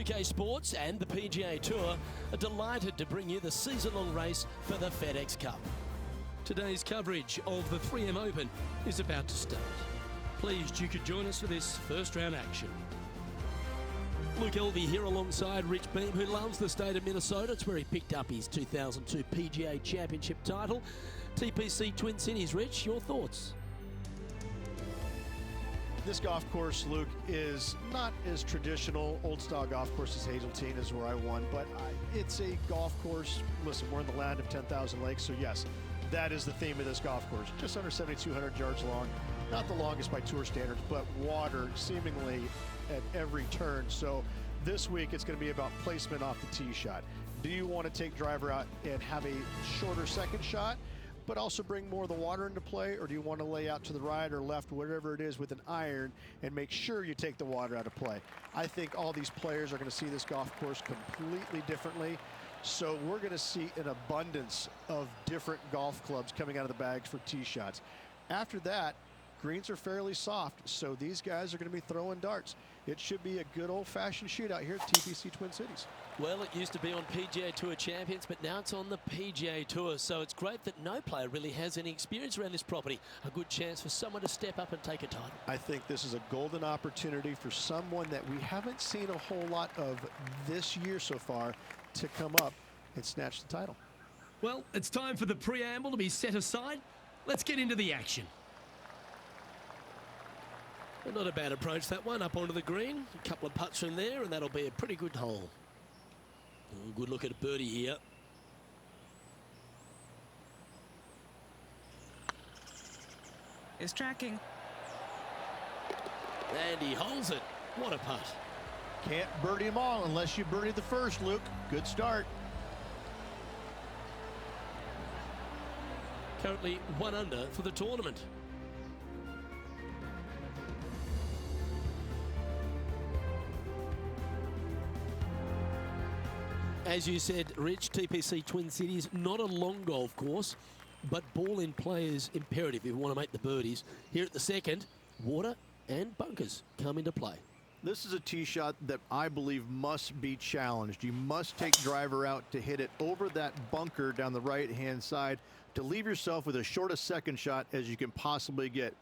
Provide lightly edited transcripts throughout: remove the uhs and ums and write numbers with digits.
2K Sports and the PGA Tour are delighted to bring you the season-long race for the FedEx Cup. Today's coverage of the 3M Open is about to start. Pleased you could join us for this first round action. Luke Elvey here alongside Rich Beam, who loves the state of Minnesota. It's where he picked up his 2002 PGA Championship title. TPC Twin Cities. Rich, your thoughts? This golf course, Luke, is not as traditional. Old style golf course as Hazeltine is where I won, but it's a golf course. Listen, we're in the land of 10,000 lakes, so yes, that is the theme of this golf course. Just under 7,200 yards long. Not the longest by tour standards, but water seemingly at every turn. So this week it's going to be about placement off the tee shot. Do you want to take driver out and have a shorter second shot, but also bring more of the water into play, or do you want to lay out to the right or left, whatever it is, with an iron and make sure you take the water out of play? I think all these players are going to see this golf course completely differently. So we're going to see an abundance of different golf clubs coming out of the bags for tee shots. After that, greens are fairly soft, so these guys are going to be throwing darts. It should be a good old-fashioned shootout here at TPC Twin Cities. Well, it used to be on PGA Tour Champions, but now it's on the PGA Tour, so it's great that no player really has any experience around this property. A good chance for someone to step up and take a title. I think this is a golden opportunity for someone that we haven't seen a whole lot of this year so far to come up and snatch the title. Well, it's time for the preamble to be set aside. Let's get into the action. Not a bad approach, that one, up onto the green. A couple of putts from there, and that'll be a pretty good hole. Oh, good look at a birdie here. Is tracking. And he holds it. What a putt. Can't birdie them all unless you birdie the first, Luke. Good start. Currently 1 under for the tournament. As you said, Rich, TPC Twin Cities, not a long golf course, but ball in play is imperative if you want to make the birdies. Here at the second, water and bunkers come into play. This is a tee shot that I believe must be challenged. You must take driver out to hit it over that bunker down the right-hand side to leave yourself with as short a second shot as you can possibly get.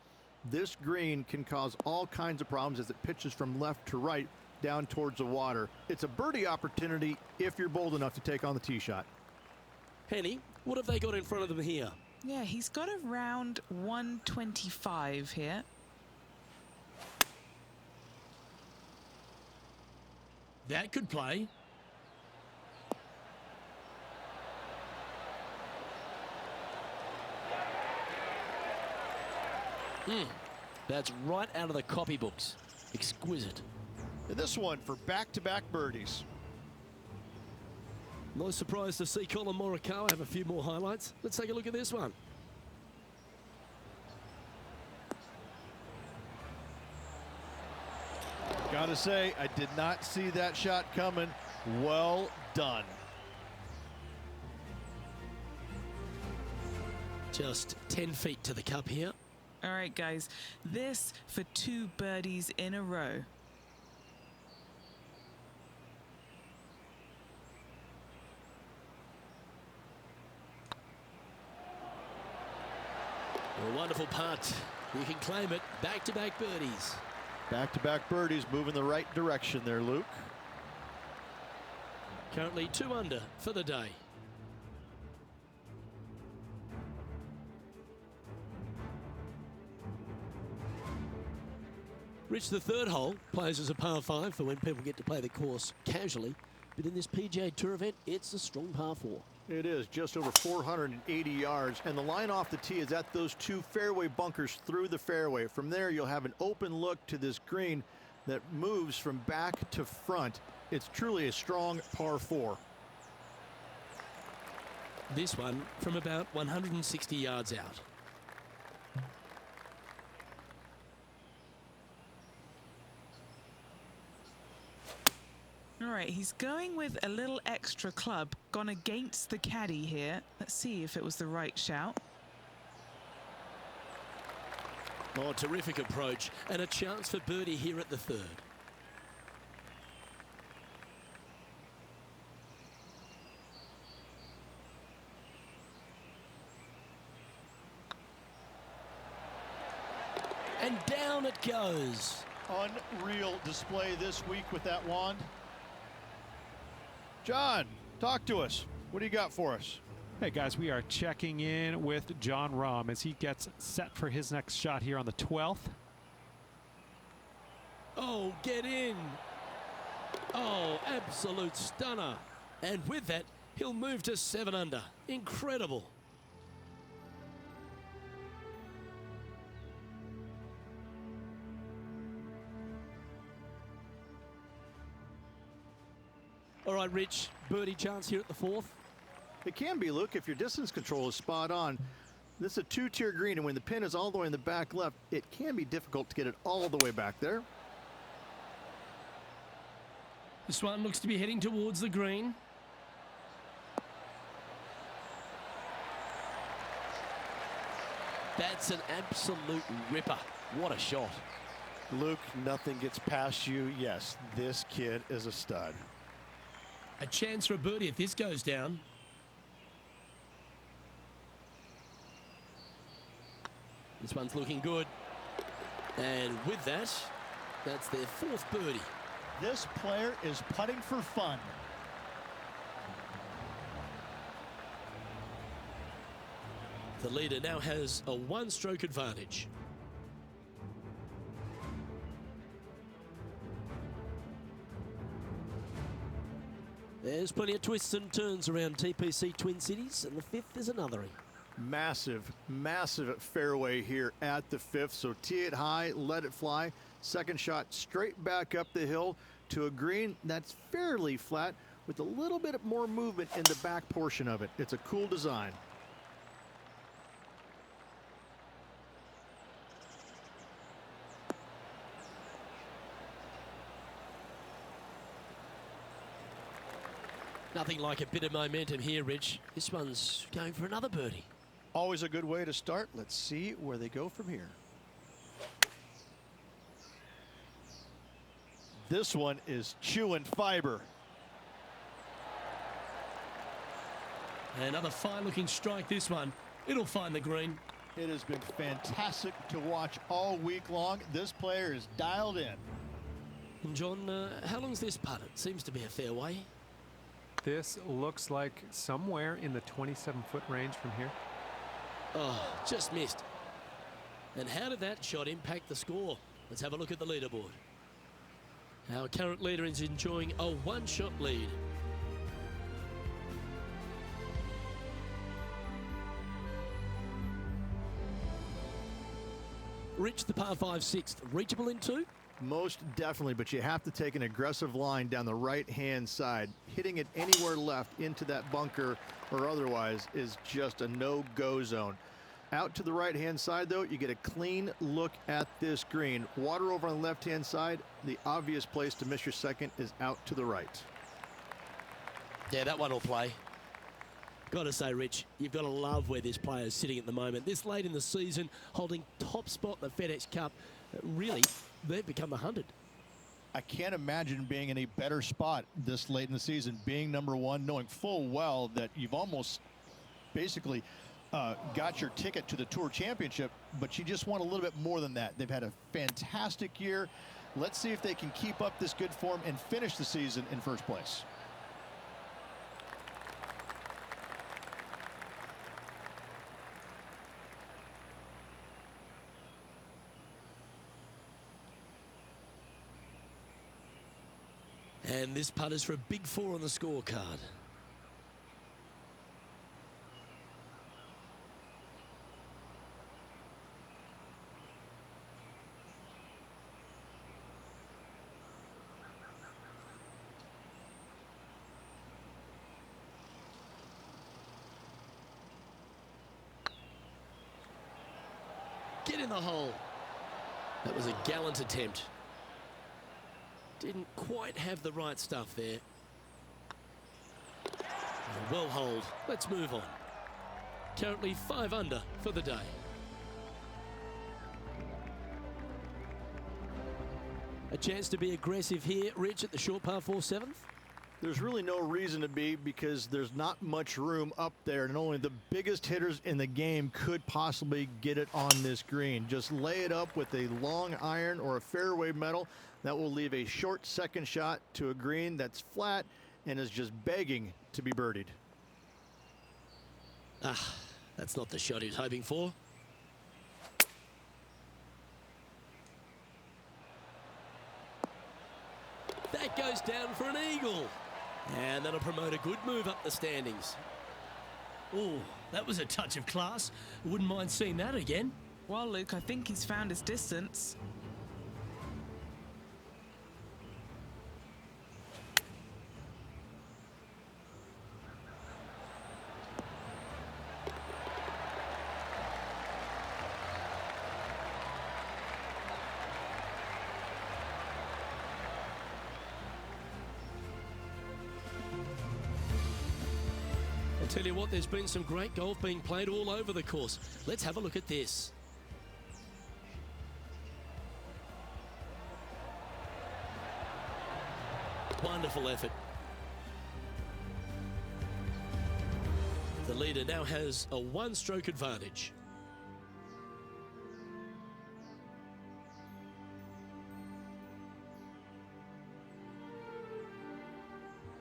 This green can cause all kinds of problems as it pitches from left to right down towards the water. It's a birdie opportunity if you're bold enough to take on the tee shot. Henny, what have they got in front of them here? Yeah, he's got around 125 here. That could play. That's right out of the copybooks. Exquisite. And this one for back-to-back birdies. No surprise to see Colin Morikawa have a few more highlights. Let's take a look at this one. Gotta say, I did not see that shot coming. Well done. Just 10 feet to the cup here. All right, guys, this for 2 birdies in a row. A wonderful putt. You can claim it. Back-to-back birdies. Back-to-back birdies moving the right direction there, Luke. Currently 2 under for the day. Rich, the third hole plays as a par 5 for when people get to play the course casually. But in this PGA Tour event, it's a strong par 4. It is just over 480 yards, and the line off the tee is at those 2 fairway bunkers through the fairway. From there, you'll have an open look to this green that moves from back to front. It's truly a strong par 4. This one from about 160 yards out. All right, he's going with a little extra club, gone against the caddy here. Let's see if it was the right shout. Oh, terrific approach and a chance for birdie here at the third. And down it goes. Unreal display this week with that wand. John, talk to us. What do you got for us? Hey guys, we are checking in with John Rahm as he gets set for his next shot here on the 12th. Oh, get in. Oh, absolute stunner. And with that, he'll move to 7 under. Incredible. All right, Rich, birdie chance here at the 4th. It can be, Luke, if your distance control is spot on. This is a 2-tier green, and when the pin is all the way in the back left, it can be difficult to get it all the way back there. This one looks to be heading towards the green. That's an absolute ripper. What a shot. Luke, nothing gets past you. Yes, this kid is a stud. A chance for a birdie if this goes down. This one's looking good. And with that, that's their 4th birdie. This player is putting for fun. The leader now has a 1-stroke advantage. There's plenty of twists and turns around TPC Twin Cities, and the 5th is another. Massive, massive fairway here at the 5th. So tee it high, let it fly. Second shot straight back up the hill to a green that's fairly flat with a little bit more movement in the back portion of it. It's a cool design. Nothing like a bit of momentum here, Rich. This one's going for another birdie. Always a good way to start. Let's see where they go from here. This one is chewing fiber. Another fine-looking strike, this one. It'll find the green. It has been fantastic to watch all week long. This player is dialed in. And John, how long's this putt? It seems to be a fair way. This looks like somewhere in the 27-foot range from here. Oh, just missed. And how did that shot impact the score? Let's have a look at the leaderboard. Our current leader is enjoying a 1-shot lead. Rich, the par 5 6th, reachable in 2? Most definitely, but you have to take an aggressive line down the right-hand side. Hitting it anywhere left into that bunker or otherwise is just a no-go zone. Out to the right-hand side, though, you get a clean look at this green. Water over on the left-hand side. The obvious place to miss your second is out to the right. Yeah, that one will play. Got to say, Rich, you've got to love where this player is sitting at the moment. This late in the season, holding top spot in the FedEx Cup. Really, they've become 100. I can't imagine being in a better spot this late in the season, being number 1, knowing full well that you've almost basically got your ticket to the Tour Championship, but you just want a little bit more than that. They've had a fantastic year. Let's see if they can keep up this good form and finish the season in first place. And this putt is for a big 4 on the scorecard. Get in the hole. That was a gallant attempt. Didn't quite have the right stuff there. Well holed. Let's move on. Currently 5 under for the day. A chance to be aggressive here, Rich, at the short par 4 7th. There's really no reason to be, because there's not much room up there, and only the biggest hitters in the game could possibly get it on this green. Just lay it up with a long iron or a fairway metal. That will leave a short second shot to a green that's flat and is just begging to be birdied. Ah, that's not the shot he was hoping for. That goes down for an eagle. And that'll promote a good move up the standings. Oh, that was a touch of class. Wouldn't mind seeing that again. Well, Luke, I think he's found his distance. I'll tell you what, there's been some great golf being played all over the course. Let's have a look at this. Wonderful effort. The leader now has a one-stroke advantage.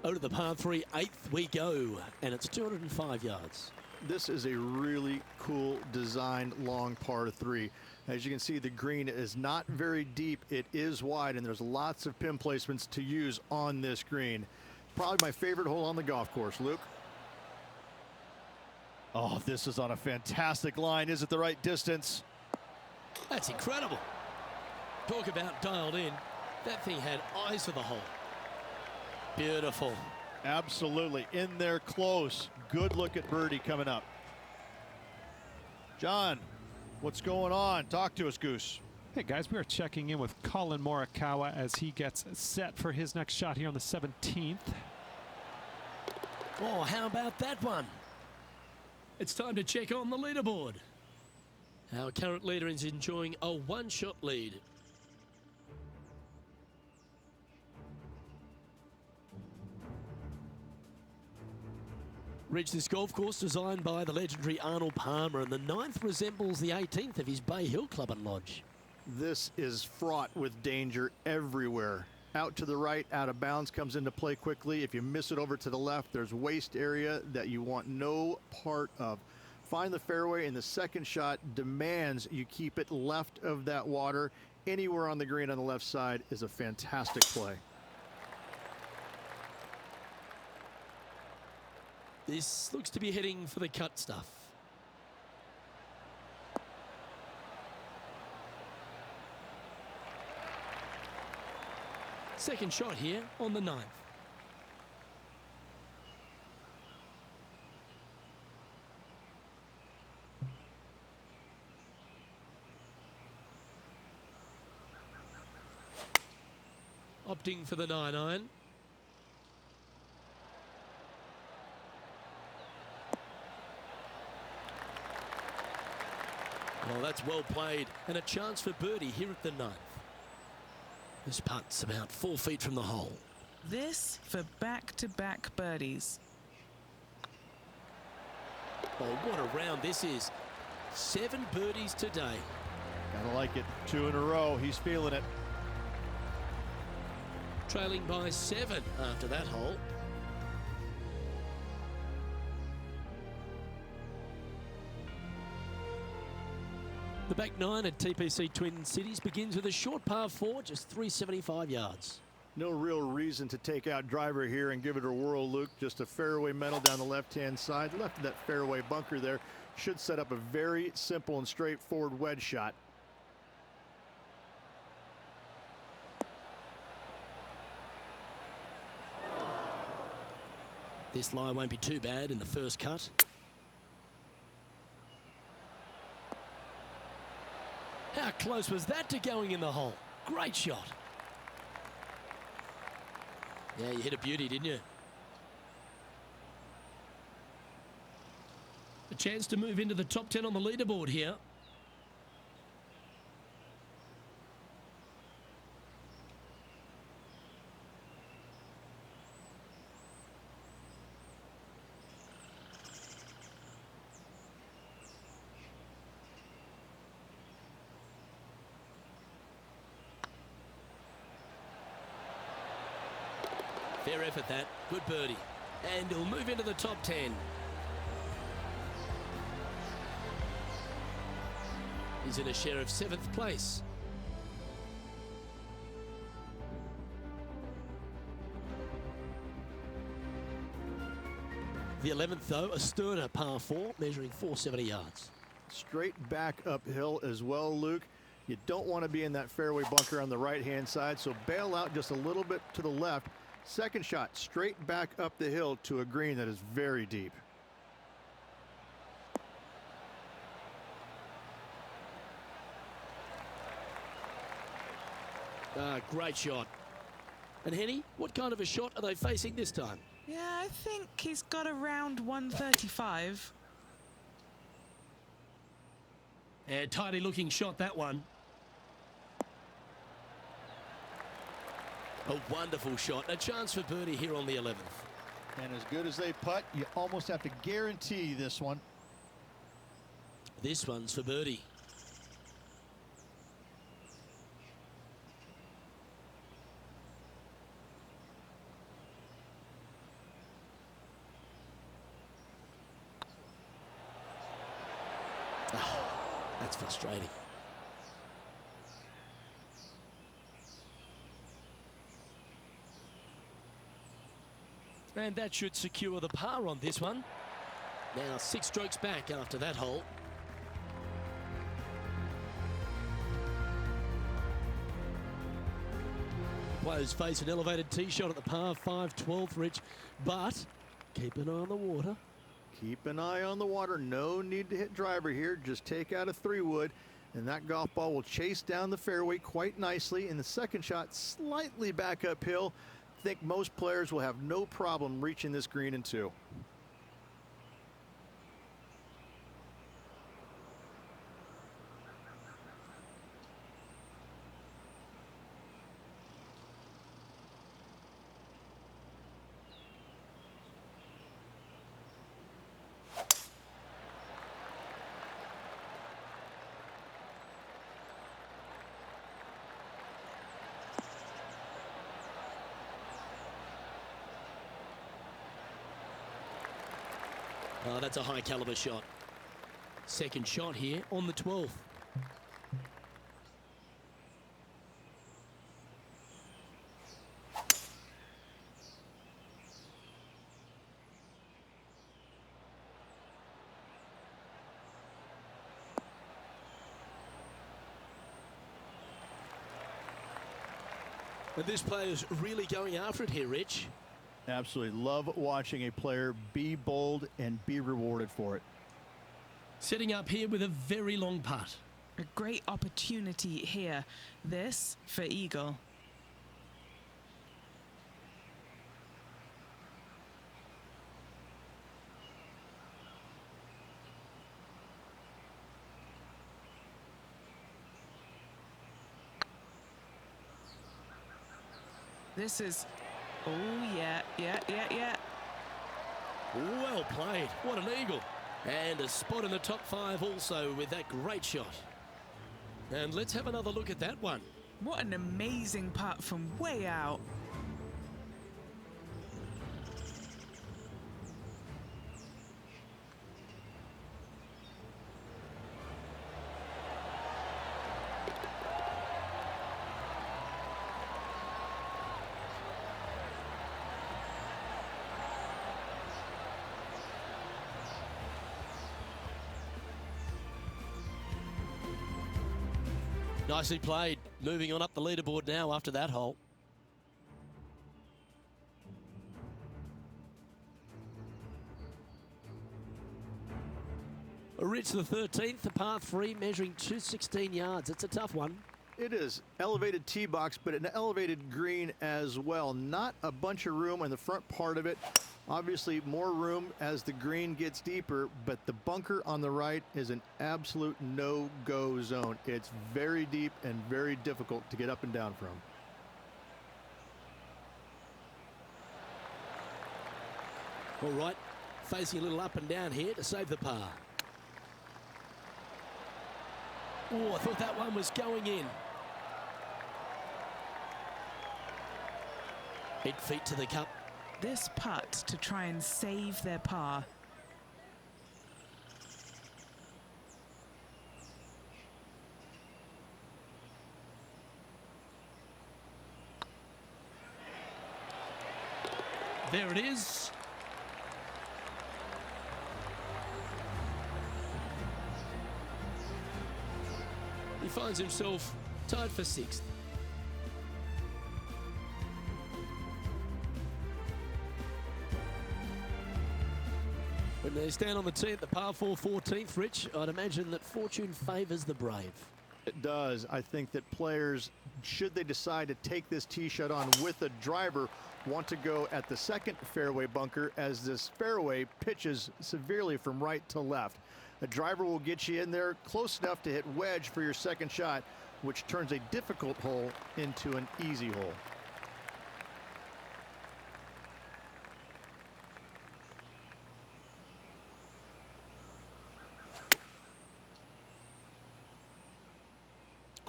Over to the par 3, 8th we go, and it's 205 yards. This is a really cool designed long par 3. As you can see, the green is not very deep. It is wide, and there's lots of pin placements to use on this green. Probably my favorite hole on the golf course. Luke? Oh, this is on a fantastic line. Is it the right distance? That's incredible. Talk about dialed in. That thing had eyes for the hole. Beautiful. Absolutely. In there close. Good look at birdie coming up. John, what's going on? Talk to us, Goose. Hey guys, we are checking in with Colin Morikawa as he gets set for his next shot here on the 17th. Oh, how about that one? It's time to check on the leaderboard. Our current leader is enjoying a one-shot lead. Reached this golf course designed by the legendary Arnold Palmer, and the 9th resembles the 18th of his Bay Hill Club and Lodge. This is fraught with danger everywhere. Out to the right, out of bounds comes into play quickly. If you miss it over to the left, there's waste area that you want no part of. Find the fairway, and the second shot demands you keep it left of that water. Anywhere on the green on the left side is a fantastic play. This looks to be heading for the cut stuff. Second shot here on the 9th. Opting for the 9-iron. Well, that's well played, and a chance for birdie here at the 9th. This putt's about 4 feet from the hole. This for back-to-back birdies. Oh, what a round this is. 7 birdies today. Gotta like it. 2 in a row. He's feeling it. Trailing by 7 after that hole. The back 9 at TPC Twin Cities begins with a short par 4, just 375 yards. No real reason to take out driver here and give it a whirl, Luke. Just a fairway metal down the left-hand side. Left of that fairway bunker there should set up a very simple and straightforward wedge shot. This lie won't be too bad in the first cut. How close was that to going in the hole? Great shot. Yeah, you hit a beauty, didn't you? A chance to move into the top 10 on the leaderboard here. Fair effort that. Good birdie. And he'll move into the top 10. He's in a share of 7th place. The 11th, though, a sterner par 4, measuring 470 yards. Straight back uphill as well, Luke. You don't want to be in that fairway bunker on the right-hand side, so bail out just a little bit to the left. Second shot, straight back up the hill to a green that is very deep. Great shot. And Henny, what kind of a shot are they facing this time? Yeah, I think he's got around 135. And tidy looking shot, that one. A wonderful shot. A chance for birdie here on the 11th. And as good as they putt, you almost have to guarantee this one. This one's for birdie. Oh, that's frustrating. And that should secure the par on this one. Now 6 strokes back after that hole. Players face an elevated tee shot at the par 5 12th, Rich, but keep an eye on the water. Keep an eye on the water. No need to hit driver here. Just take out a 3-wood, and that golf ball will chase down the fairway quite nicely. And the second shot slightly back uphill. I think most players will have no problem reaching this green in 2. Oh, that's a high caliber shot. Second shot here on the 12th. But this player's really going after it here, Rich. Absolutely love watching a player be bold and be rewarded for it. Setting up here with a very long putt. A great opportunity here. This for eagle. This is... Oh, yeah. Well played. What an eagle. And a spot in the top 5 also with that great shot. And let's have another look at that one. What an amazing putt from way out. Nicely played. Moving on up the leaderboard now after that hole. Rich, the 13th, the par 3, measuring 216 yards. It's a tough one. It is elevated tee box, but an elevated green as well. Not a bunch of room on the front part of it. Obviously more room as the green gets deeper, but the bunker on the right is an absolute no-go zone. It's very deep and very difficult to get up and down from. All right, facing a little up and down here to save the par. Oh, I thought that one was going in. 8 feet to the cup. This putt to try and save their par. There it is. He finds himself tied for 6th. When they stand on the tee at the par 4 14th, Rich, I'd imagine that fortune favours the brave. It does. I think that players, should they decide to take this tee shot on with a driver, want to go at the second fairway bunker, as this fairway pitches severely from right to left. A driver will get you in there close enough to hit wedge for your second shot, which turns a difficult hole into an easy hole.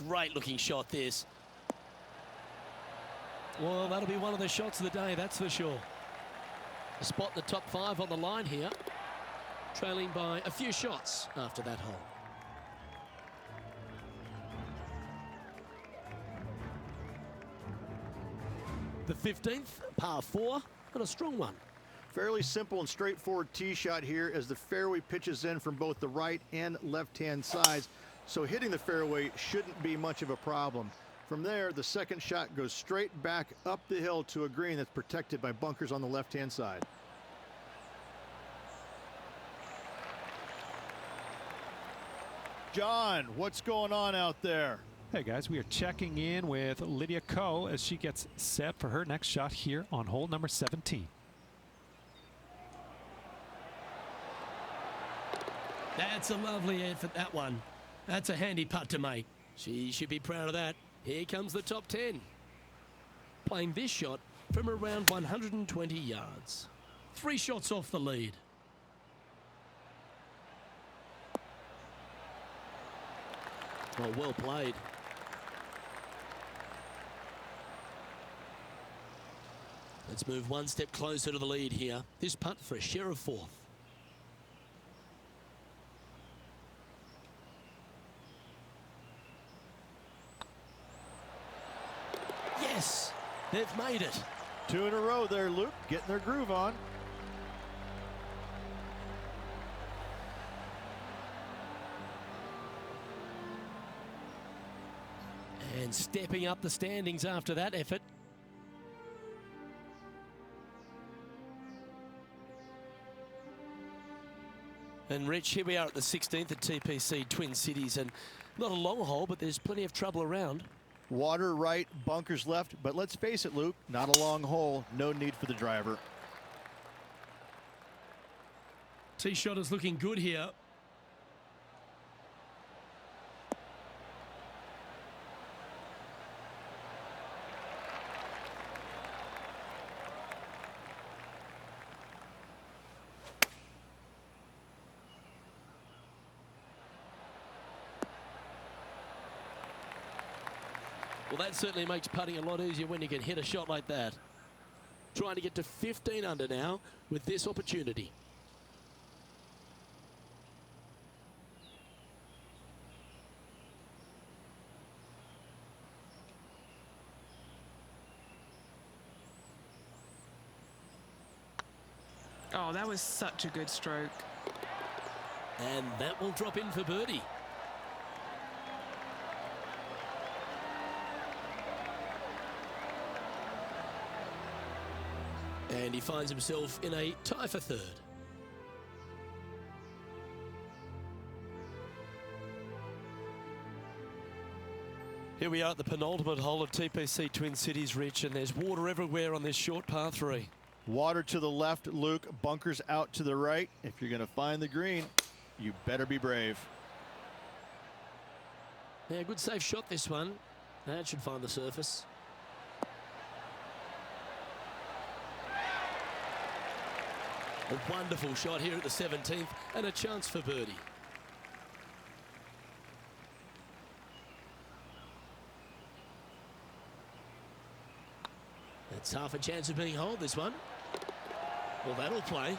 Great looking shot, this. Well, that'll be one of the shots of the day, that's for sure. A spot in the top 5 on the line here, trailing by a few shots after that hole. The 15th, par 4, and a strong one. Fairly simple and straightforward tee shot here, as the fairway pitches in from both the right and left-hand sides, so hitting the fairway shouldn't be much of a problem. From there, the second shot goes straight back up the hill to a green that's protected by bunkers on the left-hand side. John, what's going on out there? Hey guys, we are checking in with Lydia Ko as she gets set for her next shot here on hole number 17. That's a lovely effort, that one. That's a handy putt to make. She should be proud of that. Here comes the top 10. Playing this shot from around 120 yards. 3 shots off the lead. Oh, well played. Let's move one step closer to the lead here. This putt for a share of 4th. Yes, they've made it. 2 in a row there, Luke, getting their groove on. And stepping up the standings after that effort. And Rich, here we are at the 16th at TPC Twin Cities, and not a long hole, but there's plenty of trouble around. Water right, bunkers left, but let's face it, Luke, not a long hole, no need for the driver. Tee shot is looking good here. Well, that certainly makes putting a lot easier when you can hit a shot like that. Trying to get to 15 under now with this opportunity. Oh, that was such a good stroke. And that will drop in for birdie. And he finds himself in a tie for 3rd. Here we are at the penultimate hole of TPC Twin Cities, Rich, and there's water everywhere on this short par 3. Water to the left, Luke, bunkers out to the right. If you're going to find the green, you better be brave. Yeah, good safe shot, this one. That should find the surface. A wonderful shot here at the 17th and a chance for birdie. It's half a chance of being holed, this one. Well, that'll play.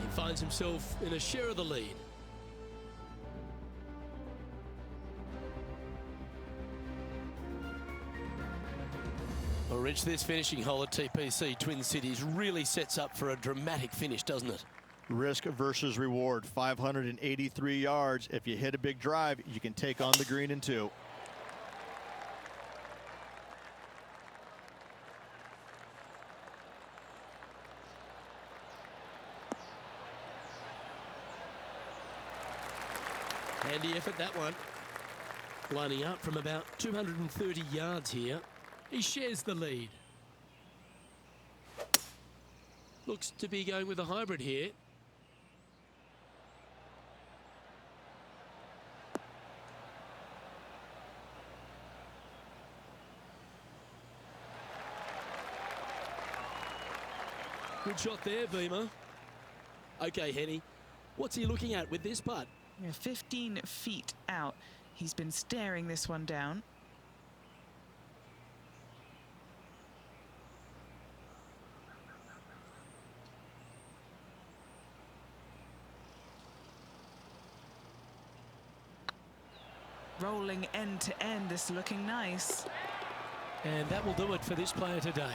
He finds himself in a share of the lead. Well, Rich, this finishing hole at TPC Twin Cities really sets up for a dramatic finish, doesn't it? Risk versus reward, 583 yards. If you hit a big drive, you can take on the green in 2. Handy effort, that one. Lining up from about 230 yards here. He shares the lead. Looks to be going with a hybrid here. Good shot there, Beamer. Okay, Henny. What's he looking at with this putt? Yeah, 15 feet out. He's been staring this one down. Rolling end to end, this looking nice. And that will do it for this player today.